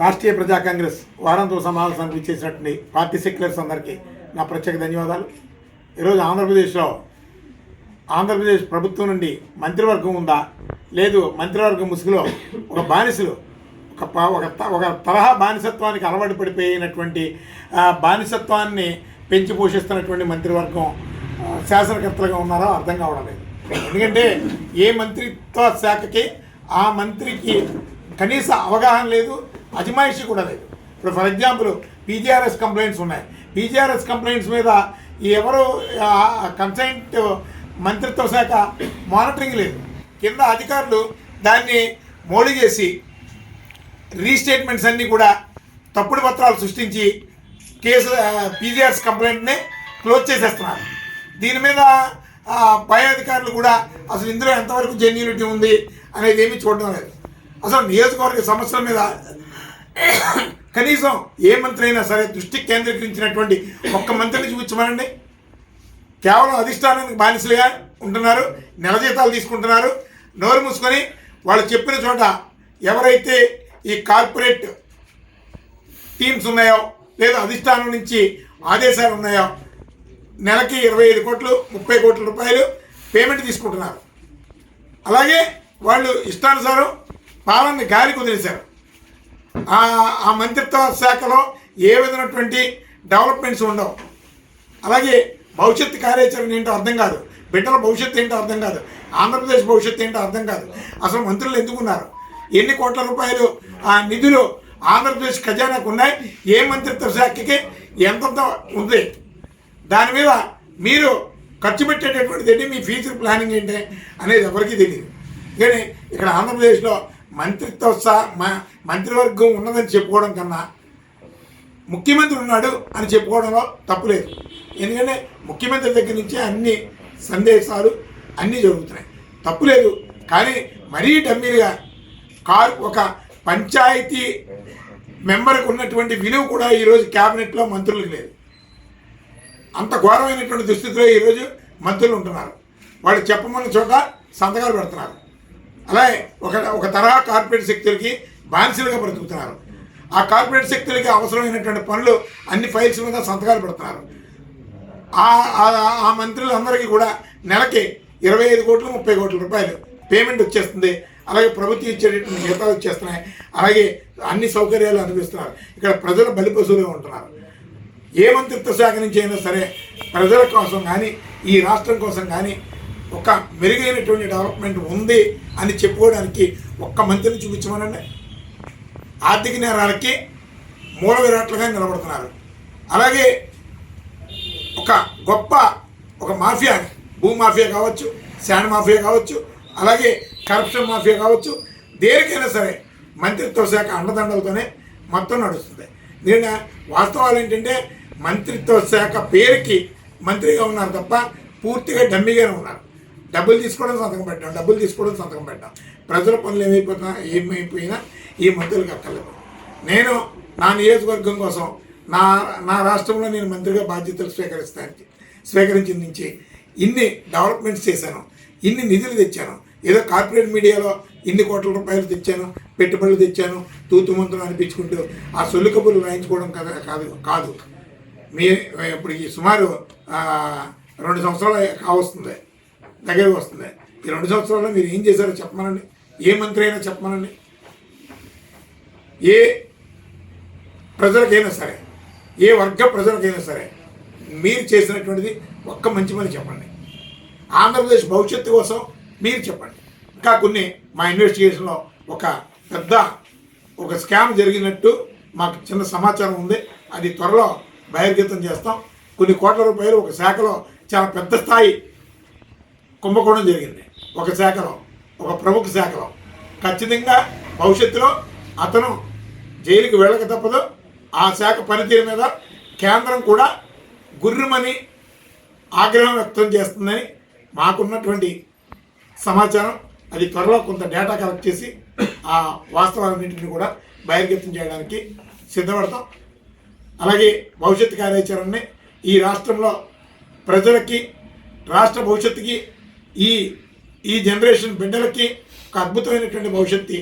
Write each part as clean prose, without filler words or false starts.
రాష్ట్రీయ ప్రజా కాంగ్రెస్ వారాంతపు సమావేశానికి చేసినటువంటి పార్టీ సెక్యులర్స్ అందరికీ నా ప్రత్యేక ధన్యవాదాలు. ఈరోజు ఆంధ్రప్రదేశ్ ప్రభుత్వం నుండి మంత్రివర్గం ఉందా, లేదు మంత్రివర్గం ముసుగులో ఒక బానిసలు ఒక తరహా బానిసత్వానికి అలవాటు పడిపోయినటువంటి బానిసత్వాన్ని పెంచి పోషిస్తున్నటువంటి మంత్రివర్గం శాసనకర్తలుగా ఉన్నారో అర్థం కావడం లేదు. ఎందుకంటే ఏ మంత్రిత్వ శాఖకి ఆ మంత్రికి కనీస అవగాహన లేదు, అజమాయిషీ కూడా లేదు. ఇప్పుడు ఫర్ ఎగ్జాంపుల్ పీజీఆర్ఎస్ కంప్లైంట్స్ ఉన్నాయి. పీజీఆర్ఎస్ కంప్లైంట్స్ మీద ఎవరు కన్సైంట్ మంత్రిత్వ శాఖ మానిటరింగ్ లేదు. కింద అధికారులు దాన్ని మోడీ చేసి రీస్టేట్మెంట్స్ అన్నీ కూడా తప్పుడు పత్రాలు సృష్టించి కేసు పీజీఆర్ఎస్ కంప్లైంట్ని క్లోజ్ చేసేస్తున్నారు. దీని మీద పై అధికారులు కూడా అసలు ఇందులో ఎంతవరకు జెన్యూనిటీ ఉంది అనేది ఏమీ చూడడం లేదు. అసలు నియోజకవర్గ సమస్యల మీద కనీసం ఏ మంత్రి అయినా సరే దృష్టి కేంద్రీకరించినటువంటి ఒక్క మంత్రిని చూపించమనండి. కేవలం అధిష్టానానికి బానిసలుగా ఉంటున్నారు, నెల జీతాలు తీసుకుంటున్నారు. నోరు మూసుకొని వాళ్ళు చెప్పిన చోట ఎవరైతే ఈ కార్పొరేట్ టీమ్స్ ఉన్నాయో లేదా అధిష్టానం నుంచి ఆదేశాలు ఉన్నాయో నెలకి 25 కోట్లు 30 కోట్ల రూపాయలు పేమెంట్ తీసుకుంటున్నారు. అలాగే వాళ్ళు ఇష్టానుసారం పాలనని గాలికి వదిలేశారు. ఆ మంత్రిత్వ శాఖలో ఏ విధమైనటువంటి డెవలప్మెంట్స్ ఉండవు. అలాగే భవిష్యత్తు కార్యాచరణ ఏంటో అర్థం కాదు, బిడ్డల భవిష్యత్తు ఏంటో అర్థం కాదు, ఆంధ్రప్రదేశ్ భవిష్యత్తు ఏంటో అర్థం కాదు. అసలు మంత్రులు ఎందుకున్నారు, ఎన్ని కోట్ల రూపాయలు ఆ నిధులు ఆంధ్రప్రదేశ్ ఖజానాకు ఉన్నాయి, ఏ మంత్రిత్వ శాఖకి ఎంతంత ఉంది, దాని మీద మీరు ఖర్చు పెట్టేటటువంటిది ఏంటి, మీ ఫ్యూచర్ ప్లానింగ్ ఏంటి అనేది ఎవరికీ తెలియదు. కానీ ఇక్కడ ఆంధ్రప్రదేశ్లో మంత్రివర్గం ఉన్నదని చెప్పుకోవడం కన్నా ముఖ్యమంత్రి ఉన్నాడు అని చెప్పుకోవడంలో తప్పులేదు. ఎందుకంటే ముఖ్యమంత్రి దగ్గర నుంచే అన్ని సందేశాలు అన్నీ జరుగుతున్నాయి, తప్పులేదు. కానీ మరీ డమ్మీలుగా ఒక పంచాయతీ మెంబర్కి ఉన్నటువంటి విలువ కూడా ఈరోజు క్యాబినెట్లో మంత్రులకు లేదు. అంత ఘోరమైనటువంటి దుస్థితిలో ఈరోజు మంత్రులు ఉంటున్నారు. వాళ్ళు చెప్పమన్న చోట సంతకాలు పెడుతున్నారు. అలాగే ఒక తరహా కార్పొరేట్ శక్తులకి బానిసలుగా బ్రతుకుతున్నారు. ఆ కార్పొరేట్ శక్తులకి అవసరమైనటువంటి పనులు అన్ని ఫైల్స్ మీద సంతకాలు పెడుతున్నారు. ఆ మంత్రులందరికీ కూడా నెలకి 25 కోట్లు 30 కోట్ల రూపాయలు పేమెంట్ వచ్చేస్తుంది. అలాగే ప్రభుత్వం ఇచ్చేటటువంటి జీతాలు వచ్చేస్తున్నాయి. అలాగే అన్ని సౌకర్యాలు అనుభవిస్తున్నారు. ఇక్కడ ప్రజలు బలిపశువులుగా ఉంటున్నారు. ఏ మంత్రిత్వ శాఖ నుంచి అయినా సరే ప్రజల కోసం కానీ ఈ రాష్ట్రం కోసం కానీ ఒక మెరుగైనటువంటి డెవలప్మెంట్ ఉంది అని చెప్పుకోవడానికి ఒక్క మంత్రిని చూపించమనండి. ఆర్థిక నేరాలకి మూల విరాట్లుగా నిలబడుతున్నారు. అలాగే ఒక మాఫియా, భూ మాఫియా కావచ్చు, శాండ్ మాఫియా కావచ్చు, అలాగే కరప్షన్ మాఫియా కావచ్చు, దేనికైనా సరే మంత్రిత్వ శాఖ అండదండలతోనే మొత్తం నడుస్తుంది. దీని వాస్తవాలు ఏంటంటే మంత్రిత్వ శాఖ పేరుకి మంత్రిగా ఉన్నారు తప్ప పూర్తిగా డమ్మీగానే ఉన్నారు. డబ్బులు తీసుకోవడం సంతకం పెట్టాం. ప్రజల పనులు ఏమైపోయినా ఈ మంత్రులకు అక్కర్లేదు. నేను నా నియోజకవర్గం కోసం నా రాష్ట్రంలో నేను మంత్రిగా బాధ్యతలు స్వీకరించిన నుంచి ఇన్ని డెవలప్మెంట్స్ చేశాను, ఇన్ని నిధులు తెచ్చాను. ఏదో కార్పొరేట్ మీడియాలో ఇన్ని కోట్ల రూపాయలు తెచ్చాను, పెట్టుబడులు తెచ్చాను, తూతుమంతులు అనిపించుకుంటూ ఆ సొల్లు కబుర్లు రాయించుకోవడం కాదు. ఇప్పుడు ఈ సుమారు 2 సంవత్సరాలు కావస్తుంది, దగ్గరకు వస్తుంది. ఈ 2 సంవత్సరాల్లో మీరు ఏం చేశారో చెప్పమనండి. ఏ మంత్రి అయినా చెప్పమనండి. ఏ ప్రజలకైనా సరే, ఏ వర్గ ప్రజలకైనా సరే మీరు చేసినటువంటిది ఒక్క మంచి పని చెప్పండి. ఆంధ్రప్రదేశ్ భవిష్యత్తు కోసం మీరు చెప్పండి. ఇంకా కొన్ని మా ఇన్వెస్టిగేషన్లో ఒక స్కామ్ జరిగినట్టు మాకు చిన్న సమాచారం ఉంది. అది త్వరలో బహిర్గతం చేస్తాం. కొన్ని కోట్ల రూపాయలు ఒక శాఖలో చాలా పెద్ద స్థాయి కుంభకోణం జరిగింది. ఒక శాఖలో, ఒక ప్రముఖ శాఖలో. ఖచ్చితంగా భవిష్యత్తులో అతను జైలుకి వెళ్ళక తప్పదు. ఆ శాఖ పనితీరు మీద కేంద్రం కూడా గుర్రుమని ఆగ్రహం వ్యక్తం చేస్తుందని మాకున్నటువంటి సమాచారం. అది త్వరలో కొంత డేటా కలెక్ట్ చేసి ఆ వాస్తవాలన్నింటినీ కూడా బహిర్గతం చేయడానికి సిద్ధపడతాం. అలాగే భవిష్యత్తు కార్యాచరణని ఈ రాష్ట్రంలో ప్రజలకి, రాష్ట్ర భవిష్యత్తుకి, ఈ జనరేషన్ బిడ్డలకి ఒక అద్భుతమైనటువంటి భవిష్యత్తు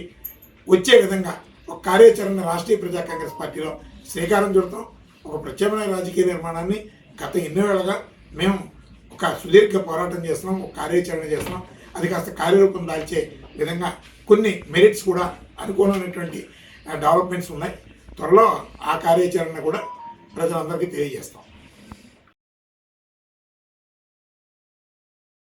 వచ్చే విధంగా ఒక కార్యాచరణ రాష్ట్రీయ ప్రజా కాంగ్రెస్ పార్టీలో శ్రీకారం చుడతాం. ఒక ప్రత్యామ్నాయ రాజకీయ నిర్మాణాన్ని గత ఎన్నో మేము ఒక సుదీర్ఘ పోరాటం చేస్తున్నాం, ఒక కార్యాచరణ చేస్తున్నాం. అది కాస్త కార్యరూపం దాల్చే విధంగా కొన్ని మెరిట్స్ కూడా అనుకూలమైనటువంటి డెవలప్మెంట్స్ ఉన్నాయి. త్వరలో ఆ కార్యాచరణ కూడా ప్రజలందరికీ తెలియజేస్తాం.